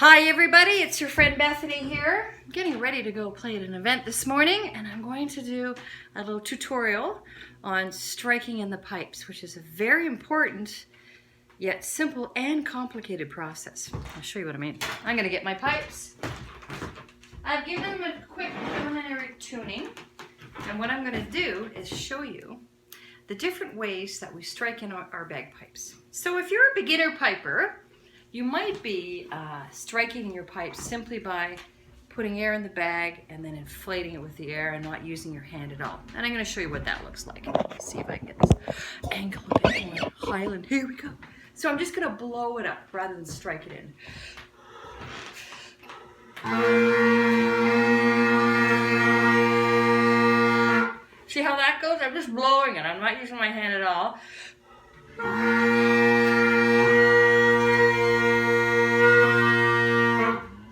Hi everybody, it's your friend Bethany here. I'm getting ready to go play at an event this morning, and I'm going to do a little tutorial on striking in the pipes, which is a very important yet simple and complicated process. I'll show you what I mean. I'm going to get my pipes. I've given them a quick preliminary tuning, and what I'm going to do is show you the different ways that we strike in our bagpipes. So if you're a beginner piper, you might be striking in your pipes simply by putting air in the bag and then inflating it with the air and not using your hand at all. And I'm going to show you what that looks like. Let's see if I can get this angle a bit more. Highland, here we go. So I'm just going to blow it up rather than strike it in. See how that goes? I'm just blowing it. I'm not using my hand at all.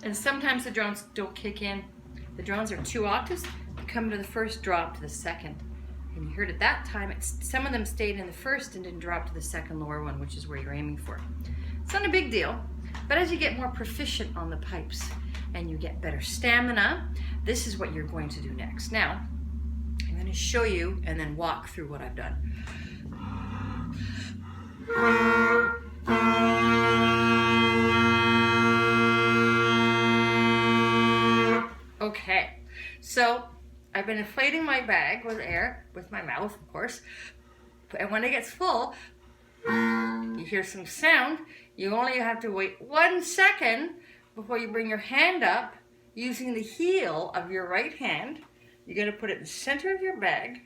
And sometimes the drones don't kick in. The drones are 2 octaves. You come to the first, drop to the second. And you heard at that time, some of them stayed in the first and didn't drop to the second lower one, which is where you're aiming for. It's not a big deal, but as you get more proficient on the pipes and you get better stamina, this is what you're going to do next. Now, I'm going to show you and then walk through what I've done. Okay, so I've been inflating my bag with air, with my mouth, of course, and when it gets full, you hear some sound. You only have to wait 1 second before you bring your hand up using the heel of your right hand. You're going to put it in the center of your bag.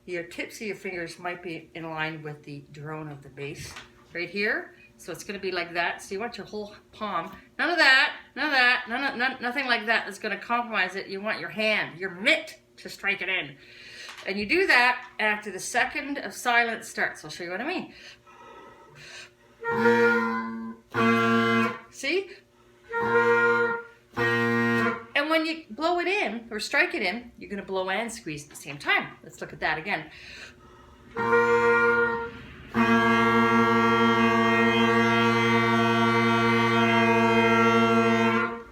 Your tips of your fingers might be in line with the drone of the base right here. So it's going to be like that. So you want your whole palm. None of that, nothing like that is going to compromise it. You want your hand, your mitt, to strike it in. And you do that after the second of silence starts. I'll show you what I mean. See? And when you blow it in, or strike it in, you're going to blow and squeeze at the same time. Let's look at that again.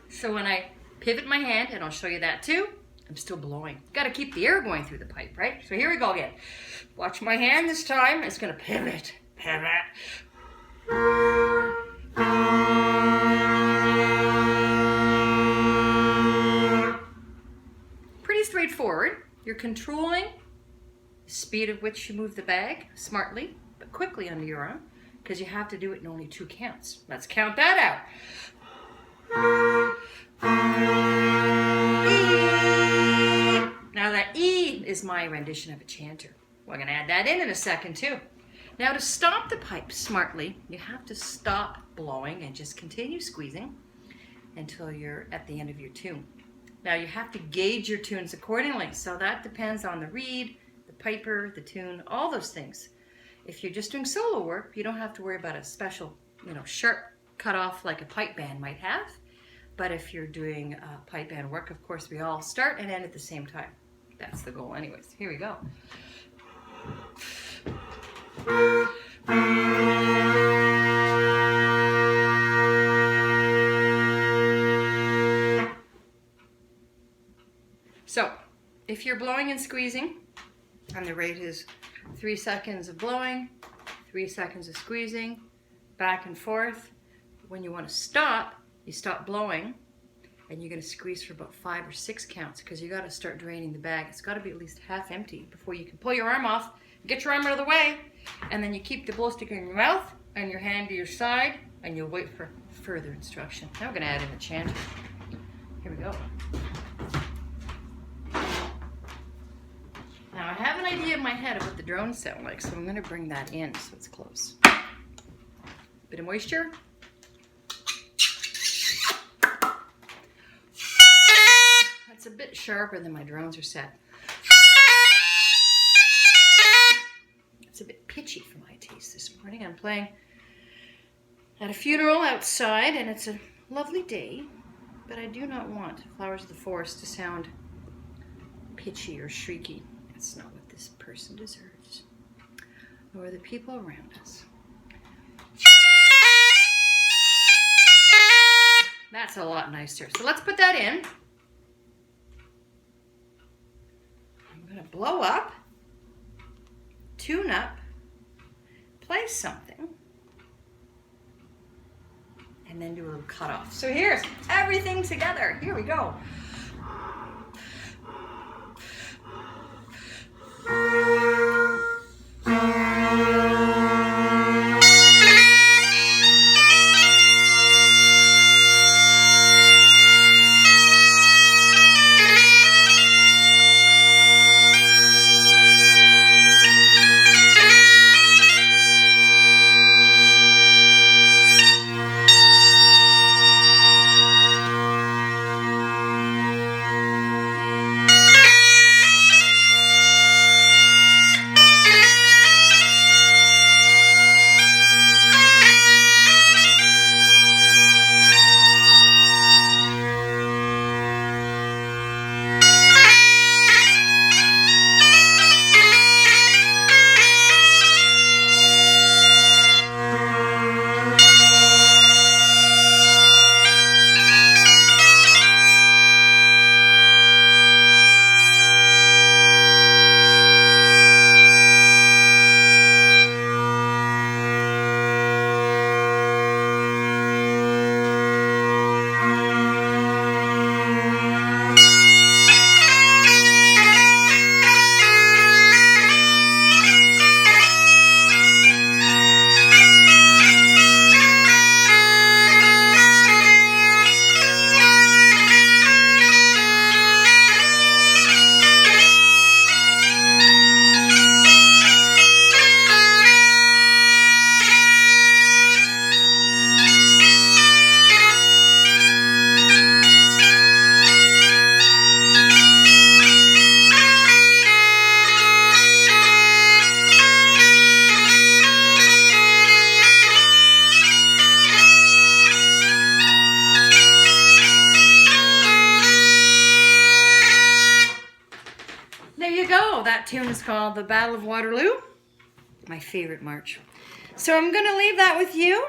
So when I pivot my hand, and I'll show you that too, I'm still blowing. Got to keep the air going through the pipe, right? So here we go again. Watch my hand this time. It's going to pivot. Pretty straightforward. You're controlling the speed at which you move the bag smartly, but quickly under your arm, because you have to do it in only 2 counts. Let's count that out. Now that E is my rendition of a chanter. We're going to add that in a second too. Now to stop the pipe smartly, you have to stop blowing and just continue squeezing until you're at the end of your tune. Now you have to gauge your tunes accordingly, so that depends on the reed, the piper, the tune, all those things. If you're just doing solo work, you don't have to worry about a special, sharp cutoff like a pipe band might have. But if you're doing pipe band work, of course, we all start and end at the same time. That's the goal anyways. Here we go. So, if you're blowing and squeezing, and the rate is 3 seconds of blowing, 3 seconds of squeezing, back and forth, when you want to stop, you stop blowing, and you're going to squeeze for about 5 or 6 counts, because you got to start draining the bag. It's got to be at least half empty before you can pull your arm off, get your arm out of the way, and then you keep the blow stick in your mouth and your hand to your side, and you'll wait for further instruction. Now we're going to add in the chanter. Here we go. Now I have an idea in my head of what the drones sound like, so I'm going to bring that in so it's close. Bit of moisture. It's a bit sharper than my drones are set. It's a bit pitchy for my taste this morning. I'm playing at a funeral outside, and it's a lovely day, but I do not want Flowers of the Forest to sound pitchy or shrieky. That's not what this person deserves, or the people around us. That's That's a lot nicer. So let's put that in. I'm going to blow up, tune up, play something, and then do a little cut off. So here's everything together. Here we go. There you go. That tune is called The Battle of Waterloo. My favorite march. So I'm going to leave that with you.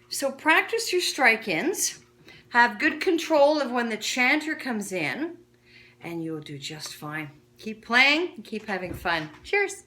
So practice your strike-ins. Have good control of when the chanter comes in, and you'll do just fine. Keep playing and keep having fun. Cheers.